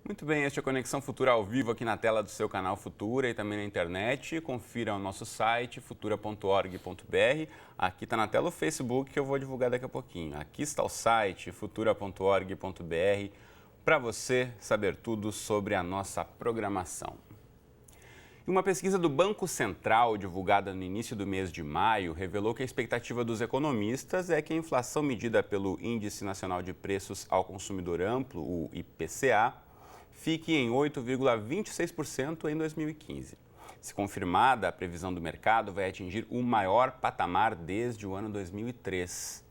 Muito bem, este é a Conexão Futura ao vivo aqui na tela do seu canal Futura e também na internet. Confira o nosso site, futura.org.br. Aqui está na tela o Facebook que eu vou divulgar daqui a pouquinho. Aqui está o site, futura.org.br, para você saber tudo sobre a nossa programação. E uma pesquisa do Banco Central, divulgada no início do mês de maio, revelou que a expectativa dos economistas é que a inflação medida pelo Índice Nacional de Preços ao Consumidor Amplo, o IPCA, fique em 8,26% em 2015. Se confirmada, a previsão do mercado vai atingir o maior patamar desde o ano 2003.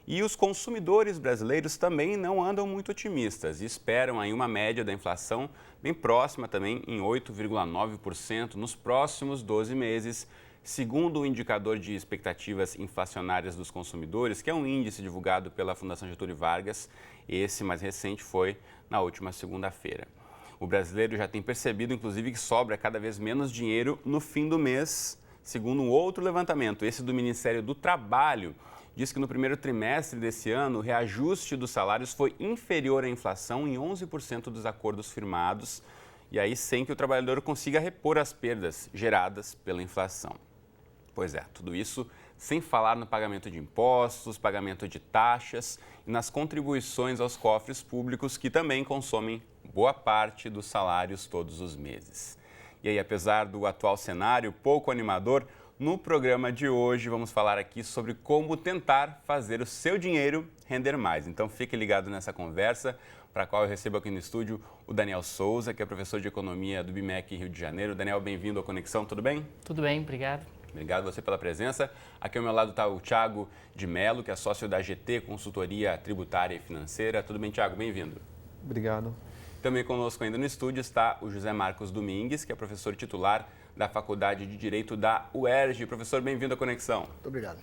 E os consumidores brasileiros também não andam muito otimistas e esperam aí uma média da inflação bem próxima também em 8,9% nos próximos 12 meses, segundo o indicador de expectativas inflacionárias dos consumidores, que é um índice divulgado pela Fundação Getúlio Vargas. Esse mais recente foi na última segunda-feira. O brasileiro já tem percebido, inclusive, que sobra cada vez menos dinheiro no fim do mês, segundo um outro levantamento, esse do Ministério do Trabalho. Diz que no primeiro trimestre desse ano, o reajuste dos salários foi inferior à inflação em 11% dos acordos firmados, e aí sem que o trabalhador consiga repor as perdas geradas pela inflação. Pois é, tudo isso sem falar no pagamento de impostos, pagamento de taxas e nas contribuições aos cofres públicos, que também consomem boa parte dos salários todos os meses. E aí, apesar do atual cenário pouco animador, no programa de hoje vamos falar aqui sobre como tentar fazer o seu dinheiro render mais. Então fique ligado nessa conversa, para a qual eu recebo aqui no estúdio o Daniel Souza, que é professor de Economia do BMEC Rio de Janeiro. Daniel, bem-vindo à Conexão, tudo bem? Tudo bem, obrigado. Obrigado a você pela presença. Aqui ao meu lado está o Thiago de Mello, que é sócio da GT Consultoria Tributária e Financeira. Tudo bem, Thiago? Bem-vindo. Obrigado. Também conosco ainda no estúdio está o José Marcos Domingues, que é professor titular da Faculdade de Direito da UERJ. Professor, bem-vindo à Conexão. Muito obrigado.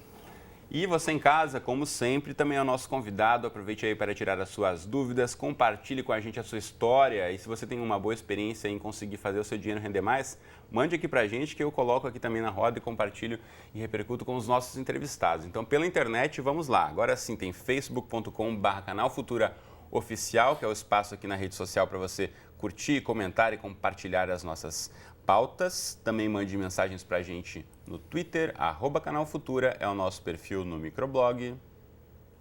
E você em casa, como sempre, também é o nosso convidado. Aproveite aí para tirar as suas dúvidas, compartilhe com a gente a sua história. E se você tem uma boa experiência em conseguir fazer o seu dinheiro render mais, mande aqui para a gente que eu coloco aqui também na roda e compartilho e repercuto com os nossos entrevistados. Então, pela internet, vamos lá. Agora sim, tem facebook.com/canal Futura Oficial, que é o espaço aqui na rede social para você curtir, comentar e compartilhar as nossas pautas. Também mande mensagens para a gente no Twitter, @Canal Futura, é o nosso perfil no microblog.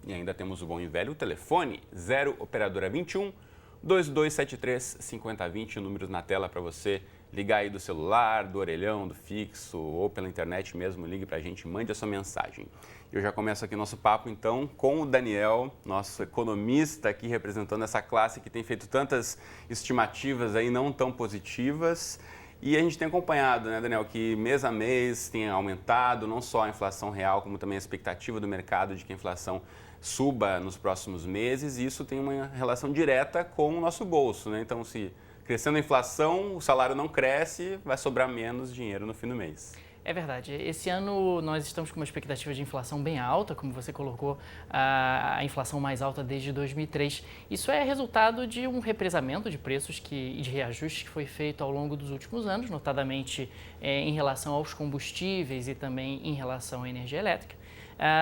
E ainda temos o bom e velho telefone, 0 operadora 21 2273 5020, números na tela para você ligar aí do celular, do orelhão, do fixo ou pela internet mesmo, ligue para a gente, mande a sua mensagem. Eu já começo aqui nosso papo então com o Daniel, nosso economista aqui representando essa classe que tem feito tantas estimativas aí não tão positivas. E a gente tem acompanhado, né, Daniel, que mês a mês tem aumentado não só a inflação real, como também a expectativa do mercado de que a inflação suba nos próximos meses, e isso tem uma relação direta com o nosso bolso, né? Então, se crescendo a inflação, o salário não cresce, vai sobrar menos dinheiro no fim do mês. É verdade. Esse ano nós estamos com uma expectativa de inflação bem alta, como você colocou, a inflação mais alta desde 2003. Isso é resultado de um represamento de preços e de reajustes que foi feito ao longo dos últimos anos, notadamente em relação aos combustíveis e também em relação à energia elétrica.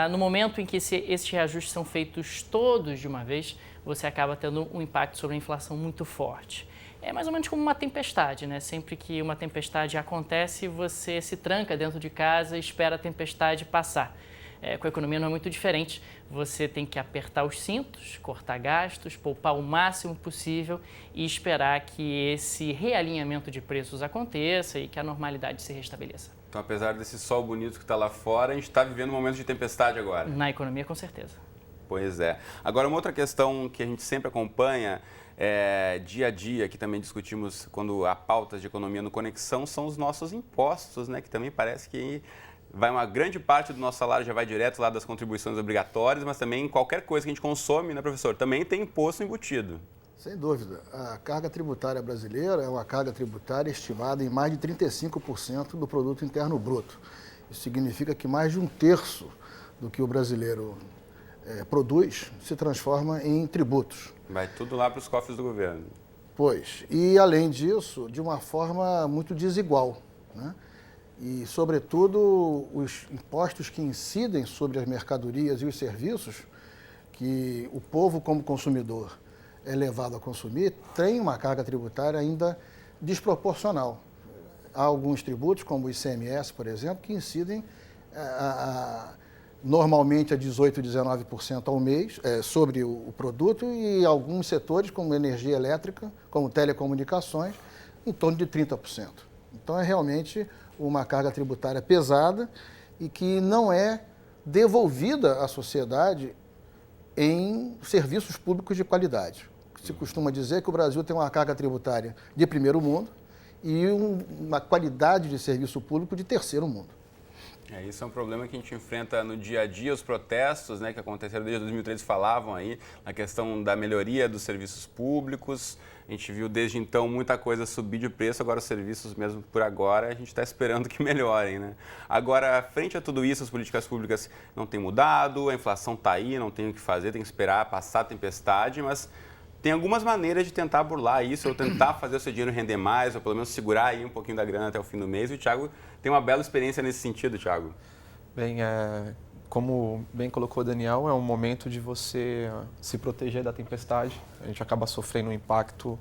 No momento em que esses reajustes são feitos todos de uma vez, você acaba tendo um impacto sobre a inflação muito forte. É mais ou menos como uma tempestade, né? Sempre que uma tempestade acontece, você se tranca dentro de casa e espera a tempestade passar. Com a economia não é muito diferente. Você tem que apertar os cintos, cortar gastos, poupar o máximo possível e esperar que esse realinhamento de preços aconteça e que a normalidade se restabeleça. Então, apesar desse sol bonito que está lá fora, a gente está vivendo um momento de tempestade agora. Na economia, com certeza. Pois é. Agora, uma outra questão que a gente sempre acompanha dia a dia, que também discutimos quando há pautas de economia no Conexão, são os nossos impostos, né? Que também parece que vai uma grande parte do nosso salário já vai direto lá das contribuições obrigatórias, mas também qualquer coisa que a gente consome, né, professor, também tem imposto embutido. Sem dúvida. A carga tributária brasileira é uma carga tributária estimada em mais de 35% do produto interno bruto. Isso significa que mais de um terço do que o brasileiro produz se transforma em tributos. Vai tudo lá para os cofres do governo. Pois, e além disso, de uma forma muito desigual, né? E, sobretudo, os impostos que incidem sobre as mercadorias e os serviços, que o povo, como consumidor, é levado a consumir, tem uma carga tributária ainda desproporcional. Há alguns tributos, como o ICMS, por exemplo, que incidem normalmente a 18%, 19% ao mês sobre o produto, e alguns setores, como energia elétrica, como telecomunicações, em torno de 30%. Então, é realmente uma carga tributária pesada e que não é devolvida à sociedade em serviços públicos de qualidade. Se costuma dizer que o Brasil tem uma carga tributária de primeiro mundo e uma qualidade de serviço público de terceiro mundo. Isso é um problema que a gente enfrenta no dia a dia, os protestos, né, que aconteceram desde 2013 falavam aí na questão da melhoria dos serviços públicos. A gente viu desde então muita coisa subir de preço, agora os serviços mesmo por agora a gente está esperando que melhorem, né? Agora, frente a tudo isso, as políticas públicas não têm mudado, a inflação está aí, não tem o que fazer, tem que esperar passar a tempestade, mas tem algumas maneiras de tentar burlar isso, ou tentar fazer o seu dinheiro render mais, ou pelo menos segurar aí um pouquinho da grana até o fim do mês. E o Thiago tem uma bela experiência nesse sentido, Thiago. Bem, como bem colocou o Daniel, é um momento de você se proteger da tempestade. A gente acaba sofrendo o impacto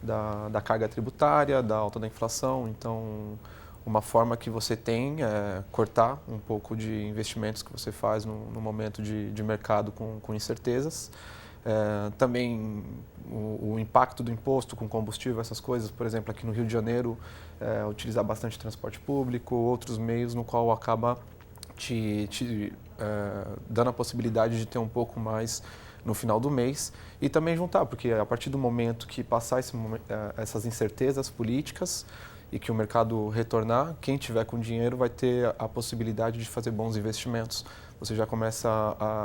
da carga tributária, da alta da inflação. Então, uma forma que você tem é cortar um pouco de investimentos que você faz no momento de mercado com incertezas. Também o impacto do imposto com combustível, essas coisas, por exemplo, aqui no Rio de Janeiro, utilizar bastante transporte público, outros meios no qual acaba te dando a possibilidade de ter um pouco mais no final do mês e também juntar, porque a partir do momento que passar essas incertezas políticas e que o mercado retornar, quem tiver com dinheiro vai ter a possibilidade de fazer bons investimentos. Você já começa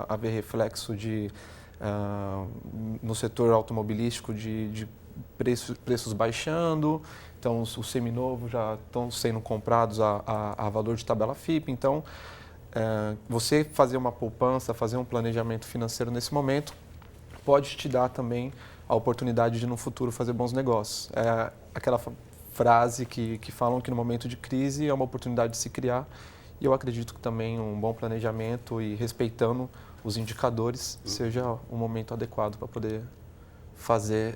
a ver reflexo no setor automobilístico de preços baixando, então os seminovos já estão sendo comprados a valor de tabela FIPE. Então, você fazer uma poupança, fazer um planejamento financeiro nesse momento, pode te dar também a oportunidade de no futuro fazer bons negócios. É aquela frase que falam que no momento de crise é uma oportunidade de se criar, e eu acredito que também um bom planejamento e respeitando os indicadores seja o momento adequado para poder fazer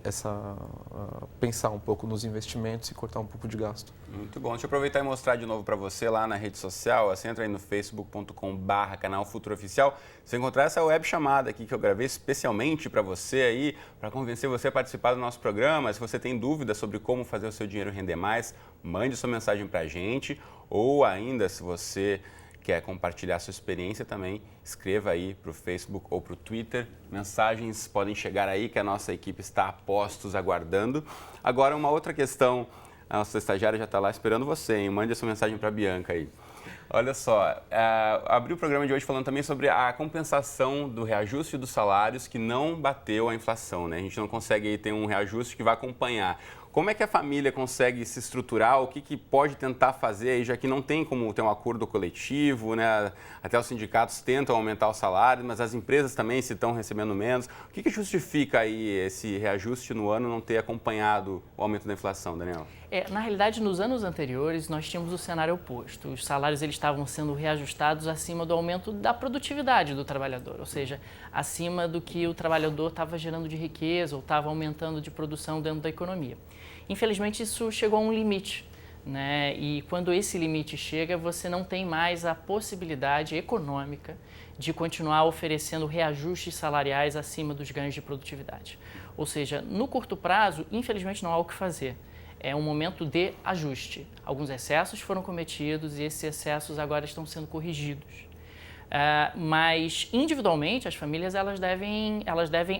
pensar um pouco nos investimentos e cortar um pouco de gasto. Muito bom. Deixa eu aproveitar e mostrar de novo para você lá na rede social. Você entra aí no facebook.com/canal Futuro Oficial. Você encontrar essa web chamada aqui que eu gravei especialmente para você aí, para convencer você a participar do nosso programa. Se você tem dúvidas sobre como fazer o seu dinheiro render mais, mande sua mensagem para a gente. Ou ainda, se você quer compartilhar sua experiência também, escreva aí para o Facebook ou para o Twitter. Mensagens podem chegar aí que a nossa equipe está a postos aguardando. Agora, uma outra questão, a nossa estagiária já está lá esperando você, hein? Mande a sua mensagem para a Bianca aí. Olha só, abri o programa de hoje falando também sobre a compensação do reajuste dos salários que não bateu a inflação, né? A gente não consegue aí ter um reajuste que vai acompanhar. Como é que a família consegue se estruturar? O que pode tentar fazer aí, já que não tem como ter um acordo coletivo, né? Até os sindicatos tentam aumentar o salário, mas as empresas também, se estão recebendo menos. O que justifica aí esse reajuste no ano não ter acompanhado o aumento da inflação, Daniel? Na realidade, nos anos anteriores, nós tínhamos o cenário oposto. Os salários eles estavam sendo reajustados acima do aumento da produtividade do trabalhador, ou seja, acima do que o trabalhador estava gerando de riqueza ou estava aumentando de produção dentro da economia. Infelizmente, isso chegou a um limite, né? E quando esse limite chega, você não tem mais a possibilidade econômica de continuar oferecendo reajustes salariais acima dos ganhos de produtividade. Ou seja, no curto prazo, infelizmente, não há o que fazer. É um momento de ajuste. Alguns excessos foram cometidos e esses excessos agora estão sendo corrigidos. Mas individualmente as famílias elas devem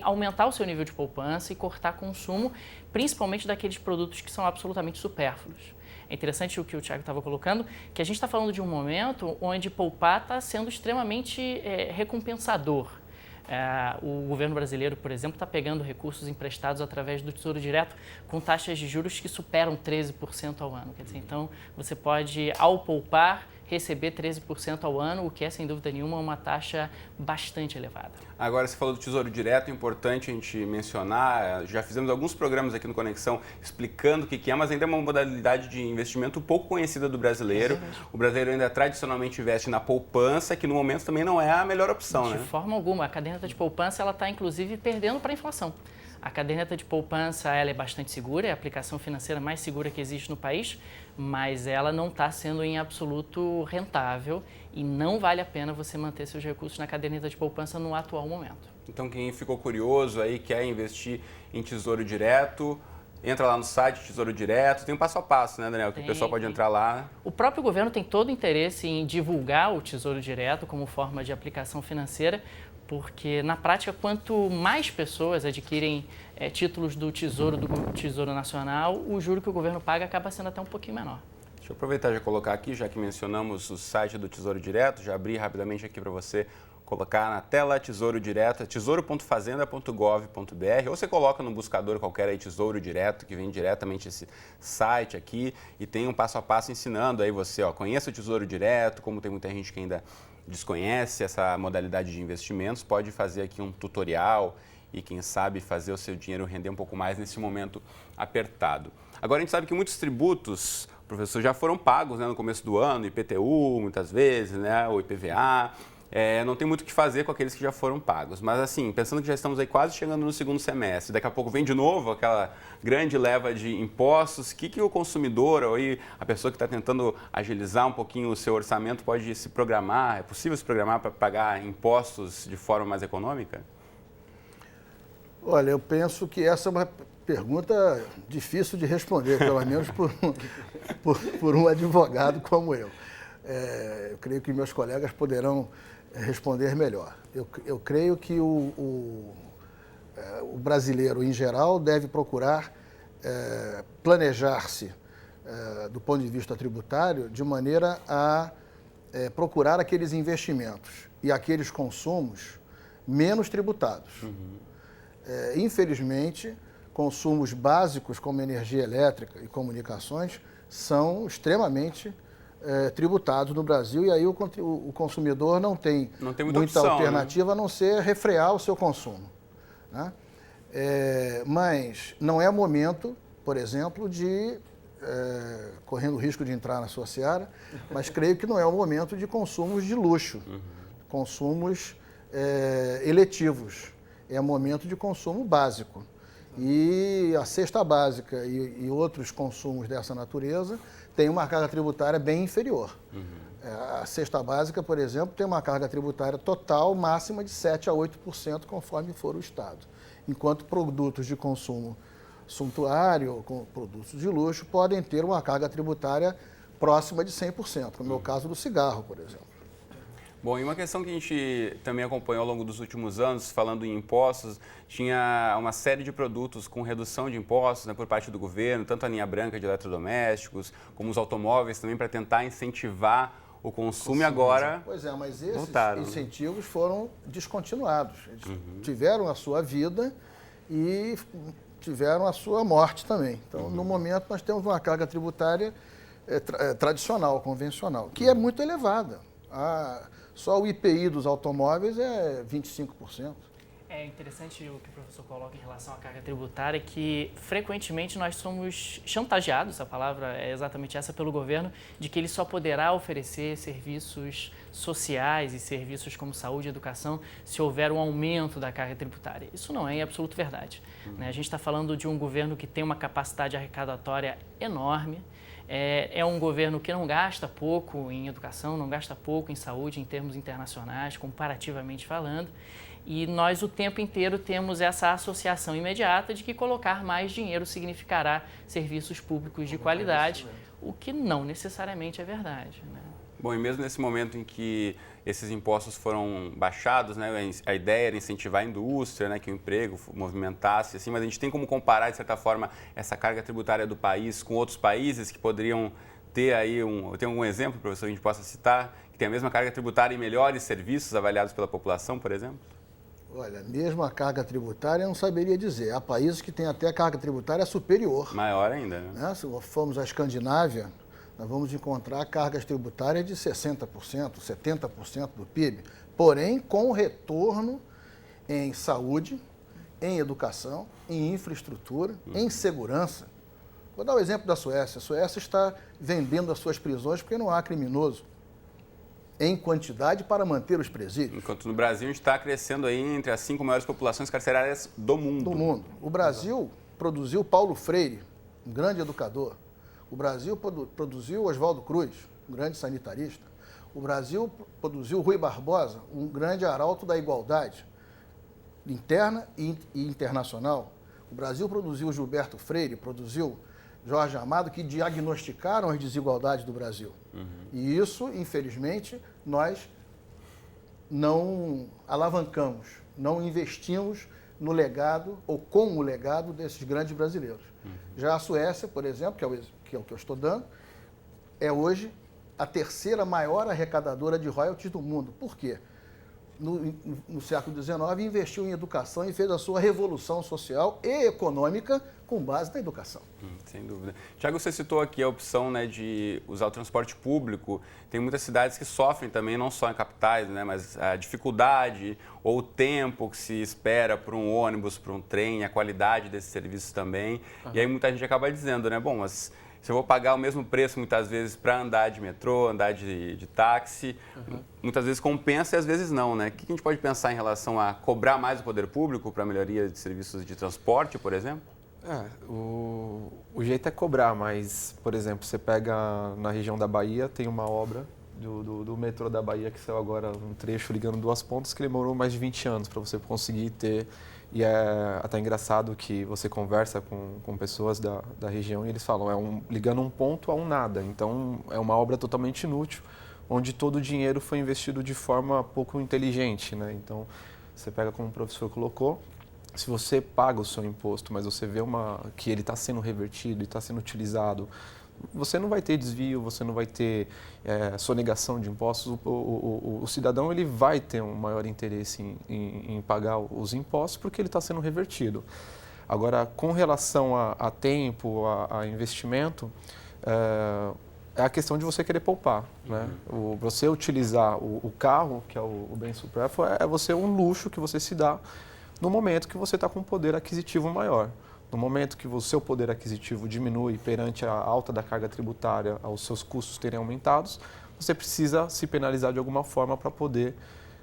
aumentar o seu nível de poupança e cortar consumo, principalmente daqueles produtos que são absolutamente supérfluos. É interessante o que o Thiago estava colocando, que a gente está falando de um momento onde poupar está sendo extremamente recompensador. O governo brasileiro, por exemplo, está pegando recursos emprestados através do Tesouro Direto com taxas de juros que superam 13% ao ano. Quer dizer, então, você pode, ao poupar, receber 13% ao ano, o que é, sem dúvida nenhuma, uma taxa bastante elevada. Agora, você falou do Tesouro Direto, é importante a gente mencionar, já fizemos alguns programas aqui no Conexão explicando o que é, mas ainda é uma modalidade de investimento pouco conhecida do brasileiro. O brasileiro ainda tradicionalmente investe na poupança, que no momento também não é a melhor opção, né? De forma alguma. A caderneta de poupança ela está, inclusive, perdendo para a inflação. A caderneta de poupança ela é bastante segura, é a aplicação financeira mais segura que existe no país, mas ela não está sendo em absoluto rentável e não vale a pena você manter seus recursos na caderneta de poupança no atual momento. Então, quem ficou curioso aí, quer investir em Tesouro Direto, entra lá no site Tesouro Direto, tem um passo a passo, né, Daniel? Que o pessoal pode entrar lá. O próprio governo tem todo o interesse em divulgar o Tesouro Direto como forma de aplicação financeira, porque na prática, quanto mais pessoas adquirem títulos do Tesouro Nacional, o juro que o governo paga acaba sendo até um pouquinho menor. Deixa eu aproveitar e já colocar aqui, já que mencionamos o site do Tesouro Direto, já abri rapidamente aqui para você colocar na tela Tesouro Direto, tesouro.fazenda.gov.br, ou você coloca no buscador qualquer aí Tesouro Direto, que vem diretamente esse site aqui e tem um passo a passo ensinando aí você, conheça o Tesouro Direto, como tem muita gente que ainda desconhece essa modalidade de investimentos, pode fazer aqui um tutorial e quem sabe fazer o seu dinheiro render um pouco mais nesse momento apertado. Agora a gente sabe que muitos tributos, professor, já foram pagos, né, no começo do ano, IPTU muitas vezes, né, o IPVA, não tem muito o que fazer com aqueles que já foram pagos. Mas assim, pensando que já estamos aí quase chegando no segundo semestre, daqui a pouco vem de novo aquela grande leva de impostos, o que o consumidor ou aí a pessoa que está tentando agilizar um pouquinho o seu orçamento pode se programar, é possível se programar para pagar impostos de forma mais econômica? Olha, eu penso que essa é uma pergunta difícil de responder, pelo menos por um advogado como eu. Eu creio que meus colegas poderão responder melhor. Eu creio que o brasileiro, em geral, deve procurar planejar-se do ponto de vista tributário de maneira a procurar aqueles investimentos e aqueles consumos menos tributados. Infelizmente, consumos básicos como energia elétrica e comunicações são extremamente tributados no Brasil e aí o consumidor não tem muita opção, alternativa, né? A não ser refrear o seu consumo, né? Mas não é momento, por exemplo, de, correndo o risco de entrar na sua seara, mas creio que não é o momento de consumos de luxo, consumos eletivos. É momento de consumo básico. E a cesta básica e outros consumos dessa natureza têm uma carga tributária bem inferior. A cesta básica, por exemplo, tem uma carga tributária total máxima de 7% a 8%, conforme for o estado. Enquanto produtos de consumo suntuário, produtos de luxo, podem ter uma carga tributária próxima de 100%, como é o caso do cigarro, por exemplo. Bom, e uma questão que a gente também acompanhou ao longo dos últimos anos, falando em impostos, tinha uma série de produtos com redução de impostos, né, por parte do governo, tanto a linha branca de eletrodomésticos, como os automóveis também, para tentar incentivar o consumo e agora... Pois é, mas esses voltaram, incentivos foram descontinuados. Eles tiveram a sua vida e tiveram a sua morte também. Então, no momento, nós temos uma carga tributária tradicional, convencional, que é muito elevada. Só o IPI dos automóveis é 25%. É interessante o que o professor coloca em relação à carga tributária, que frequentemente nós somos chantageados, a palavra é exatamente essa, pelo governo, de que ele só poderá oferecer serviços sociais e serviços como saúde e educação se houver um aumento da carga tributária. Isso não é em absoluto verdade, né? A gente está falando de um governo que tem uma capacidade arrecadatória enorme. É um governo que não gasta pouco em educação, não gasta pouco em saúde em termos internacionais, comparativamente falando, e nós o tempo inteiro temos essa associação imediata de que colocar mais dinheiro significará serviços públicos de qualidade, o que não necessariamente é verdade, né? Bom, e mesmo nesse momento em que esses impostos foram baixados, né, a ideia era incentivar a indústria, né, que o emprego movimentasse, assim, mas a gente tem como comparar, de certa forma, essa carga tributária do país com outros países que poderiam ter aí, tem algum exemplo, professor, que a gente possa citar, que tem a mesma carga tributária e melhores serviços avaliados pela população, por exemplo? Olha, mesmo a carga tributária, eu não saberia dizer. Há países que têm até a carga tributária superior. Maior ainda, né? Se formos à Escandinávia, nós vamos encontrar cargas tributárias de 60%, 70% do PIB, porém com retorno em saúde, em educação, em infraestrutura, em segurança. Vou dar o exemplo da Suécia. A Suécia está vendendo as suas prisões porque não há criminoso em quantidade para manter os presídios. Enquanto no Brasil a gente está crescendo aí entre as 5 maiores populações carcerárias do mundo. Do mundo. O Brasil produziu Paulo Freire, um grande educador. O Brasil produziu Oswaldo Cruz, um grande sanitarista. O Brasil produziu Rui Barbosa, um grande arauto da igualdade interna e internacional. O Brasil produziu Gilberto Freire, produziu Jorge Amado, que diagnosticaram as desigualdades do Brasil. E isso, infelizmente, nós não alavancamos, não investimos no legado ou com o legado desses grandes brasileiros. Já a Suécia, por exemplo, que é o que eu estou dando, é hoje a terceira maior arrecadadora de royalties do mundo. Por quê? No século XIX, investiu em educação e fez a sua revolução social e econômica com base na educação. Sem dúvida. Tiago, você citou aqui a opção, né, de usar o transporte público. Tem muitas cidades que sofrem também, não só em capitais, né, mas a dificuldade ou o tempo que se espera por um ônibus, por um trem, a qualidade desses serviços também. E aí muita gente acaba dizendo, né, bom, mas se eu vou pagar o mesmo preço muitas vezes para andar de metrô, andar de táxi, muitas vezes compensa e às vezes não, né? O que a gente pode pensar em relação a cobrar mais o poder público para a melhoria de serviços de transporte, por exemplo? O jeito é cobrar, mas, por exemplo, você pega na região da Bahia, tem uma obra do metrô da Bahia que saiu agora, um trecho ligando duas pontas, que demorou mais de 20 anos para você conseguir ter. E é até engraçado que você conversa com pessoas da região e eles falam, ligando um ponto a um nada. Então, é uma obra totalmente inútil, onde todo o dinheiro foi investido de forma pouco inteligente, né? Então, você pega como o professor colocou, se você paga o seu imposto, mas você vê que ele está sendo revertido e está sendo utilizado, você não vai ter desvio, você não vai ter sonegação de impostos. O cidadão ele vai ter um maior interesse em pagar os impostos porque ele está sendo revertido. Agora, com relação a tempo, a investimento, é a questão de você querer poupar, né? Você utilizar o carro, que é o bem supérfluo, é você um luxo que você se dá no momento que você está com um poder aquisitivo maior. No momento que o seu poder aquisitivo diminui perante a alta da carga tributária, os seus custos terem aumentados, você precisa se penalizar de alguma forma para poder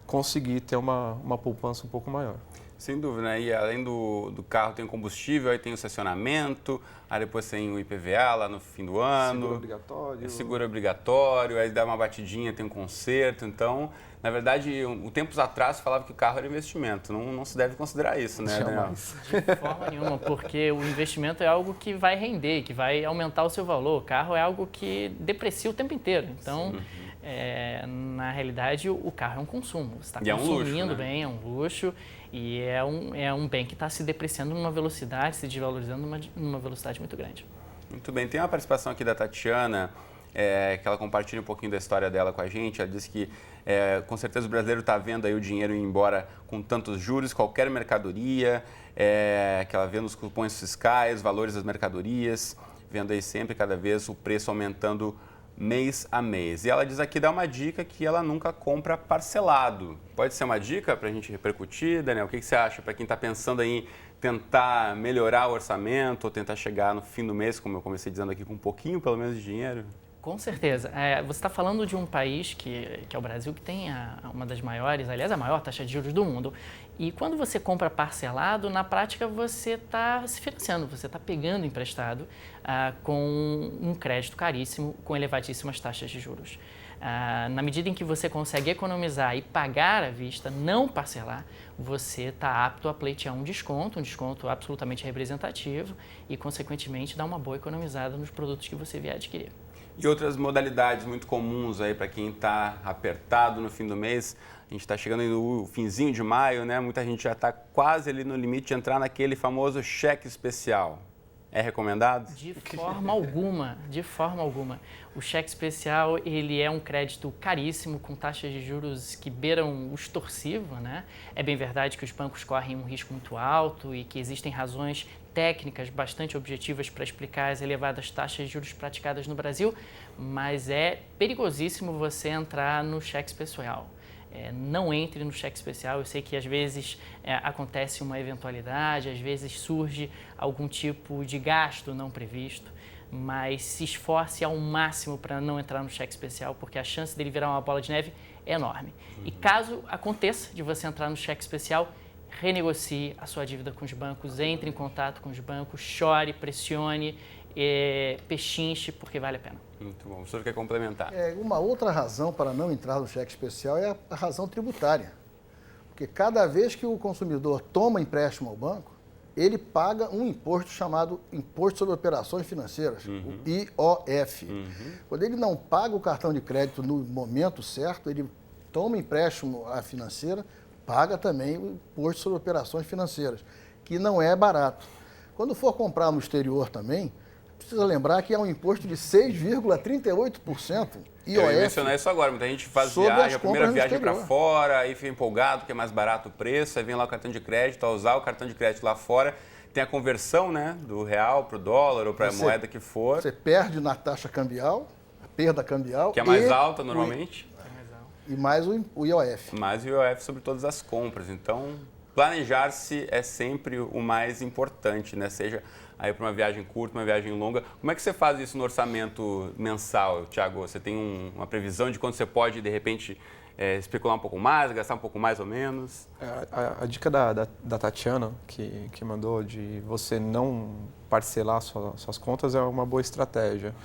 conseguir ter uma poupança um pouco maior. Sem dúvida, né? E além do carro tem o combustível, aí tem o estacionamento, aí depois tem o IPVA lá no fim do ano. Seguro obrigatório. Seguro obrigatório, aí dá uma batidinha, tem um conserto. Então, na verdade, tempos atrás falava que o carro era investimento. Não se deve considerar isso, né, Daniel? De forma nenhuma, porque o investimento é algo que vai render, que vai aumentar o seu valor. O carro é algo que deprecia o tempo inteiro. Então, na realidade, o carro é um consumo. Você está consumindo luxo, né? bem, é um luxo. E é um bem que está se depreciando numa velocidade, se desvalorizando numa velocidade muito grande. Muito bem. Tem uma participação aqui da Tatiana, que ela compartilha um pouquinho da história dela com a gente. Ela disse que, com certeza, o brasileiro está vendo aí o dinheiro ir embora com tantos juros, qualquer mercadoria, que ela vê nos cupons fiscais, valores das mercadorias, vendo aí sempre, cada vez, o preço aumentando mês a mês. E ela diz aqui, dá uma dica que ela nunca compra parcelado. Pode ser uma dica para a gente repercutir, Daniel? O que você acha para quem está pensando em tentar melhorar o orçamento ou tentar chegar no fim do mês, como eu comecei dizendo aqui, com um pouquinho pelo menos de dinheiro? Com certeza. Você está falando de um país que é o Brasil, que tem uma das maiores, aliás, a maior taxa de juros do mundo. E quando você compra parcelado, na prática você está se financiando, você está pegando emprestado com um crédito caríssimo, com elevadíssimas taxas de juros. Na medida em que você consegue economizar e pagar à vista, não parcelar, você está apto a pleitear um desconto absolutamente representativo e, consequentemente, dar uma boa economizada nos produtos que você vier adquirir. E outras modalidades muito comuns aí para quem está apertado no fim do mês. A gente está chegando no finzinho de maio, né? Muita gente já está quase ali no limite de entrar naquele famoso cheque especial. É recomendado? De forma alguma, de forma alguma. O cheque especial, ele é um crédito caríssimo, com taxas de juros que beiram o extorsivo, né? É bem verdade que os bancos correm um risco muito alto e que existem razões técnicas bastante objetivas para explicar as elevadas taxas de juros praticadas no Brasil, mas é perigosíssimo você entrar no cheque especial. Não entre no cheque especial. Eu sei que às vezes acontece uma eventualidade, às vezes surge algum tipo de gasto não previsto, mas se esforce ao máximo para não entrar no cheque especial, porque a chance dele virar uma bola de neve é enorme. E caso aconteça de você entrar no cheque especial, renegocie a sua dívida com os bancos, entre em contato com os bancos, chore, pressione, pechinche, porque vale a pena. Muito bom. O senhor quer complementar? Uma outra razão para não entrar no cheque especial é a razão tributária. Porque cada vez que o consumidor toma empréstimo ao banco, ele paga um imposto chamado Imposto sobre Operações Financeiras, o IOF. Quando ele não paga o cartão de crédito no momento certo, ele toma empréstimo à financeira, paga também o Imposto sobre Operações Financeiras, que não é barato. Quando for comprar no exterior também, precisa lembrar que é um imposto de 6,38% IOF. Eu ia mencionar isso agora. Muita gente faz viagem, a primeira viagem para fora, aí fica empolgado porque é mais barato o preço, aí vem lá o cartão de crédito, ao usar o cartão de crédito lá fora, tem a conversão, né, do real para o dólar ou para a moeda que for. Você perde na taxa cambial, a perda cambial. Que é mais alta normalmente. E mais o IOF. Mais o IOF sobre todas as compras. Então, planejar-se é sempre o mais importante, né? Seja aí para uma viagem curta, uma viagem longa. Como é que você faz isso no orçamento mensal, Thiago? Você tem uma previsão de quando você pode, de repente, especular um pouco mais, gastar um pouco mais ou menos? A dica da Tatiana, que mandou de você não parcelar suas contas, é uma boa estratégia.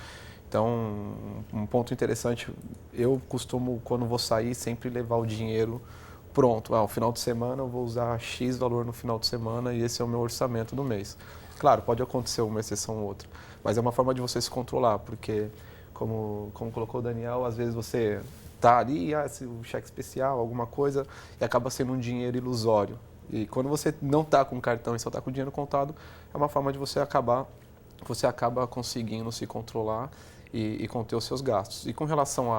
Então, um ponto interessante, eu costumo, quando vou sair, sempre levar o dinheiro pronto. No final de semana eu vou usar X valor no final de semana e esse é o meu orçamento do mês. Claro, pode acontecer uma exceção ou outra, mas é uma forma de você se controlar, porque, como colocou o Daniel, às vezes você está ali, o cheque especial, alguma coisa, e acaba sendo um dinheiro ilusório. E quando você não está com cartão e só está com o dinheiro contado, é uma forma de você acaba conseguindo se controlar e conter os seus gastos. E com relação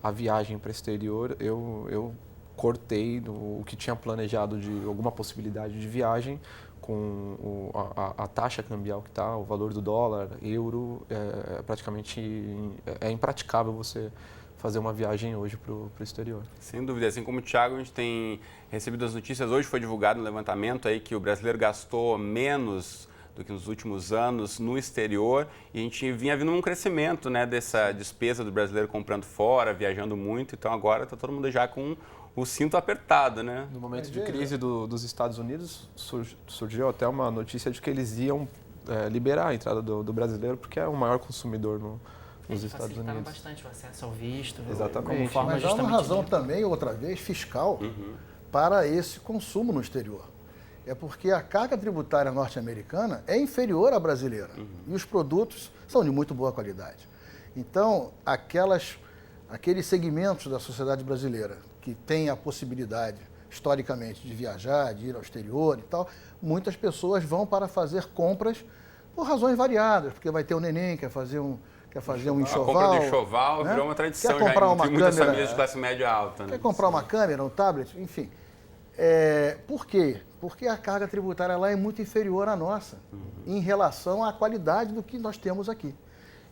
à viagem para o exterior, eu cortei o que tinha planejado de alguma possibilidade de viagem com a taxa cambial que está, o valor do dólar, euro, praticamente impraticável você fazer uma viagem hoje para o exterior. Sem dúvida. Assim como o Thiago, a gente tem recebido as notícias, hoje foi divulgado um levantamento aí que o brasileiro gastou menos do que nos últimos anos no exterior e a gente vinha vindo um crescimento, né, dessa despesa do brasileiro comprando fora, viajando muito, então agora está todo mundo já com o cinto apertado, né? No momento de crise dos Estados Unidos, surgiu até uma notícia de que eles iam liberar a entrada do brasileiro porque é o maior consumidor nos Estados Unidos. Bastante o acesso ao visto. Exatamente. Como forma Mas há uma razão também, outra vez, fiscal para esse consumo no exterior. É porque a carga tributária norte-americana é inferior à brasileira e os produtos são de muito boa qualidade. Então, aqueles segmentos da sociedade brasileira que têm a possibilidade, historicamente, de viajar, de ir ao exterior e tal, muitas pessoas vão para fazer compras por razões variadas, porque vai ter um neném, quer fazer um enxoval. A compra do enxoval, né? Virou uma tradição quer comprar já em muitas famílias de classe média alta. Né? Quer comprar uma câmera, um tablet, enfim. Por quê? Porque a carga tributária lá é muito inferior à nossa, em relação à qualidade do que nós temos aqui.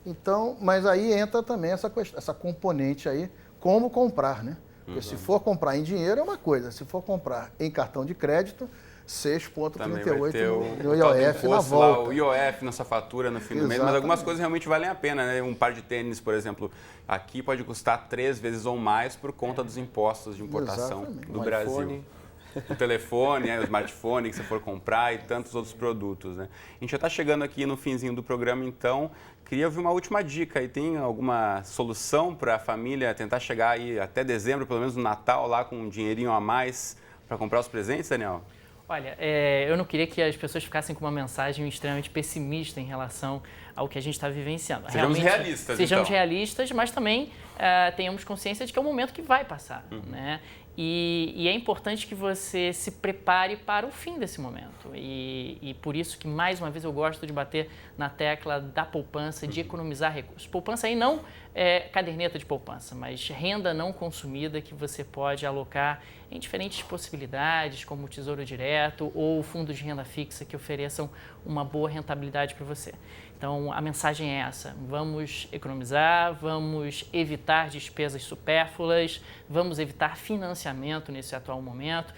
Então, mas aí entra também essa componente aí, como comprar, né? Porque se for comprar em dinheiro é uma coisa, se for comprar em cartão de crédito, 6,38 no IOF na volta. Lá, o IOF nessa fatura no fim do mês, mas algumas coisas realmente valem a pena, né? Um par de tênis, por exemplo, aqui pode custar 3 vezes ou mais por conta dos impostos de importação do Brasil. O telefone, o smartphone que você for comprar e tantos outros produtos, né? A gente já está chegando aqui no finzinho do programa, então queria ouvir uma última dica. E tem alguma solução para a família tentar chegar aí até dezembro, pelo menos no Natal, lá com um dinheirinho a mais para comprar os presentes, Daniel? Olha, eu não queria que as pessoas ficassem com uma mensagem extremamente pessimista em relação ao que a gente está vivenciando. Sejamos realistas, Sejamos realistas, mas também tenhamos consciência de que é um momento que vai passar, né? E é importante que você se prepare para o fim desse momento. E por isso que, mais uma vez, eu gosto de bater na tecla da poupança, de economizar recursos. Poupança aí não é caderneta de poupança, mas renda não consumida que você pode alocar em diferentes possibilidades, como o Tesouro Direto ou fundos de renda fixa que ofereçam uma boa rentabilidade para você. Então, a mensagem é essa: vamos economizar, vamos evitar despesas supérfluas, vamos evitar financiamento nesse atual momento.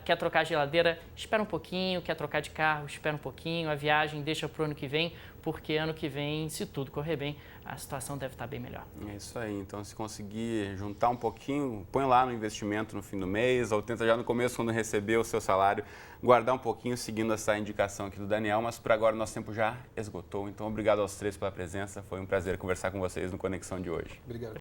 Quer trocar a geladeira? Espera um pouquinho. Quer trocar de carro? Espera um pouquinho. A viagem deixa para o ano que vem, porque ano que vem, se tudo correr bem, a situação deve estar bem melhor. É isso aí. Então, se conseguir juntar um pouquinho, põe lá no investimento no fim do mês, ou tenta já no começo, quando receber o seu salário, guardar um pouquinho, seguindo essa indicação aqui do Daniel. Mas, por agora, nosso tempo já esgotou. Então, obrigado aos três pela presença. Foi um prazer conversar com vocês no Conexão de hoje. Obrigado.